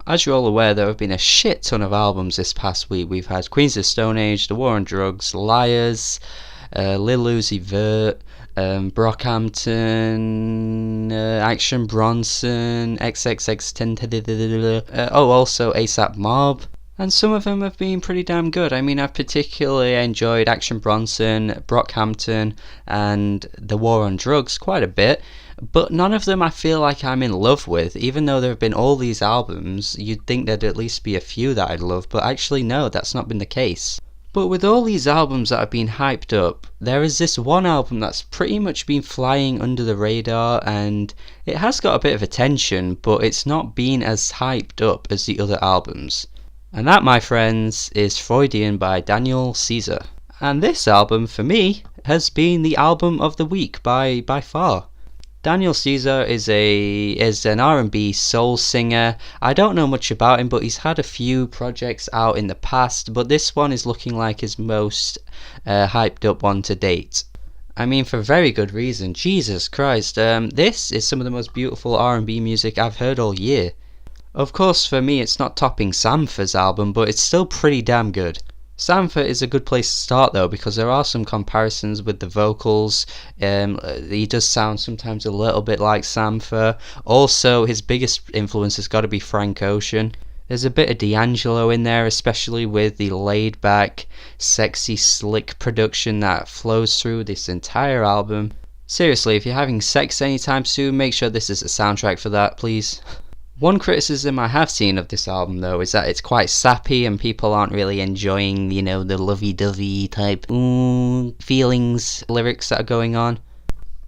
As you're all aware, there have been a shit ton of albums this past week. We've had Queens of the Stone Age, The War on Drugs, Liars, Lil Uzi Vert, Brockhampton, Action Bronson, XXX, also ASAP Mob. And some of them have been pretty damn good. I mean, I've particularly enjoyed Action Bronson, Brockhampton, and The War on Drugs quite a bit. But none of them I feel like I'm in love with. Even though there have been all these albums, you'd think there'd at least be a few that I'd love. But actually, no, that's not been the case. But with all these albums that have been hyped up, there is this one album that's pretty much been flying under the radar, and it has got a bit of attention, but it's not been as hyped up as the other albums. And that, my friends, is Freudian by Daniel Caesar. And this album, for me, has been the album of the week by far. Daniel Caesar is an R&B soul singer. I don't know much about him, but he's had a few projects out in the past, but this one is looking like his most hyped up one to date. I mean, for very good reason. Jesus Christ, this is some of the most beautiful R&B music I've heard all year. Of course, for me, it's not topping Sampha's album, but it's still pretty damn good. Sampha is a good place to start though, because there are some comparisons with the vocals. He does sound sometimes a little bit like Sampha. Also, his biggest influence has got to be Frank Ocean. There's a bit of D'Angelo in there, especially with the laid back, sexy, slick production that flows through this entire album. Seriously, if you're having sex anytime soon, make sure this is the soundtrack for that, please. One criticism I have seen of this album though is that it's quite sappy and people aren't really enjoying, the lovey-dovey type feelings lyrics that are going on.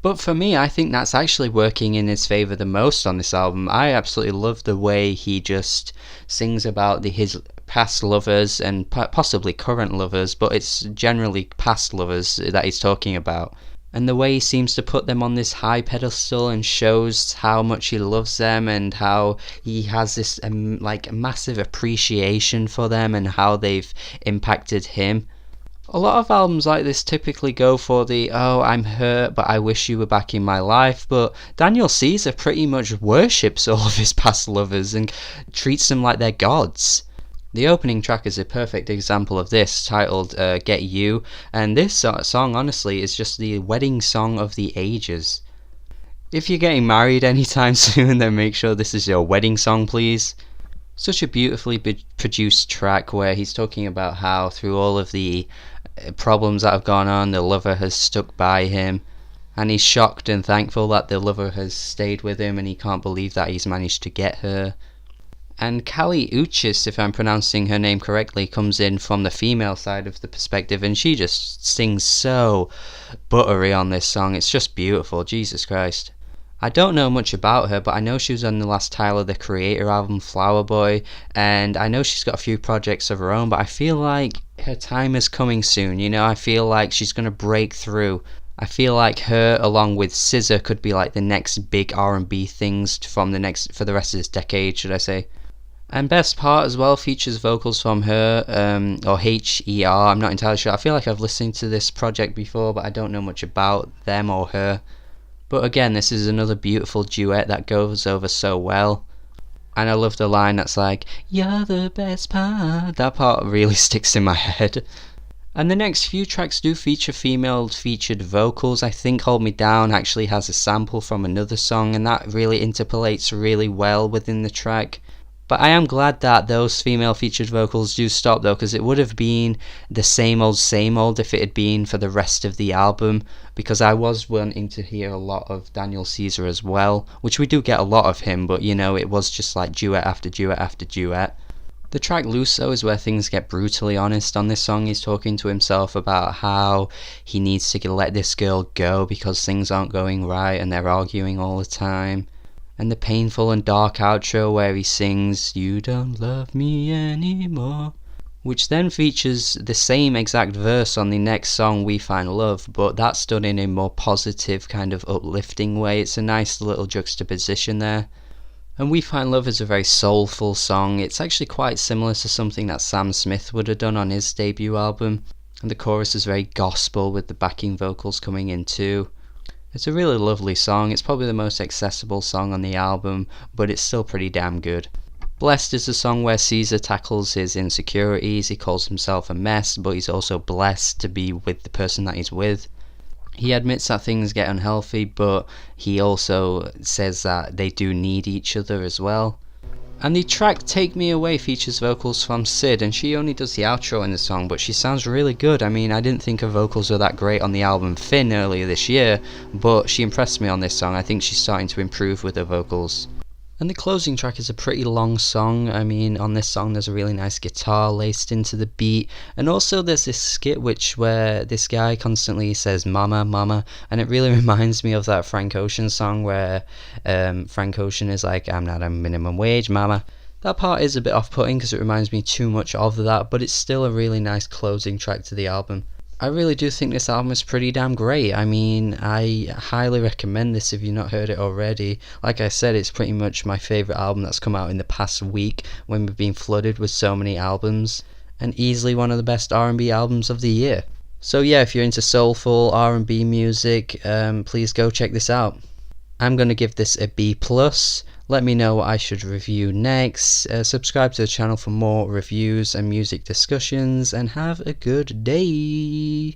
But for me, I think that's actually working in his favour the most on this album. I absolutely love the way he just sings about his past lovers and possibly current lovers, but it's generally past lovers that he's talking about. And the way he seems to put them on this high pedestal and shows how much he loves them and how he has this massive appreciation for them and how they've impacted him. A lot of albums like this typically go for the, oh, I'm hurt but I wish you were back in my life, but Daniel Caesar pretty much worships all of his past lovers and treats them like they're gods. The opening track is a perfect example of this, titled Get You, and this song honestly is just the wedding song of the ages. If you're getting married anytime soon, then make sure this is your wedding song, please. Such a beautifully produced track where he's talking about how through all of the problems that have gone on, the lover has stuck by him, and he's shocked and thankful that the lover has stayed with him and he can't believe that he's managed to get her. And Kali Uchis, if I'm pronouncing her name correctly, comes in from the female side of the perspective, and she just sings so buttery on this song. It's just beautiful, Jesus Christ. I don't know much about her, but I know she was on the last Tyler the Creator album, Flower Boy, and I know she's got a few projects of her own, but I feel like her time is coming soon, I feel like she's going to break through. I feel like her, along with SZA, could be like the next big R&B things for the rest of this decade, should I say. And Best Part as well features vocals from her, or h.e.r, I'm not entirely sure. I feel like I've listened to this project before, but I don't know much about them or her. But again, this is another beautiful duet that goes over so well. And I love the line that's like, "You're the best part." That part really sticks in my head. And the next few tracks do feature female featured vocals. I think Hold Me Down actually has a sample from another song, and that really interpolates really well within the track. But I am glad that those female featured vocals do stop though, because it would have been the same old if it had been for the rest of the album, because I was wanting to hear a lot of Daniel Caesar as well, which we do get a lot of him, but it was just like duet after duet after duet. The track Luso is where things get brutally honest. On this song he's talking to himself about how he needs to let this girl go because things aren't going right and they're arguing all the time. And the painful and dark outro where he sings, "You don't love me anymore," which then features the same exact verse on the next song, We Find Love, but that's done in a more positive kind of uplifting way. It's a nice little juxtaposition there. And We Find Love is a very soulful song. It's actually quite similar to something that Sam Smith would have done on his debut album. And the chorus is very gospel with the backing vocals coming in too. It's a really lovely song. It's probably the most accessible song on the album, but it's still pretty damn good. Blessed is a song where Caesar tackles his insecurities. He calls himself a mess, but he's also blessed to be with the person that he's with. He admits that things get unhealthy, but he also says that they do need each other as well. And the track Take Me Away features vocals from Sid, and she only does the outro in the song, but she sounds really good. I mean, I didn't think her vocals were that great on the album Finn earlier this year, but she impressed me on this song. I think she's starting to improve with her vocals. And the closing track is a pretty long song. I mean, on this song there's a really nice guitar laced into the beat, and also there's this skit where this guy constantly says mama mama, and it really reminds me of that Frank Ocean song where Frank Ocean is like, I'm not a minimum wage mama. That part is a bit off-putting because it reminds me too much of that, but it's still a really nice closing track to the album. I really do think this album is pretty damn great. I mean, I highly recommend this if you've not heard it already. Like I said, it's pretty much my favourite album that's come out in the past week when we've been flooded with so many albums, and easily one of the best R&B albums of the year. So yeah, if you're into soulful R&B music, please go check this out. I'm going to give this a B+. Let me know what I should review next. Subscribe to the channel for more reviews and music discussions, and have a good day.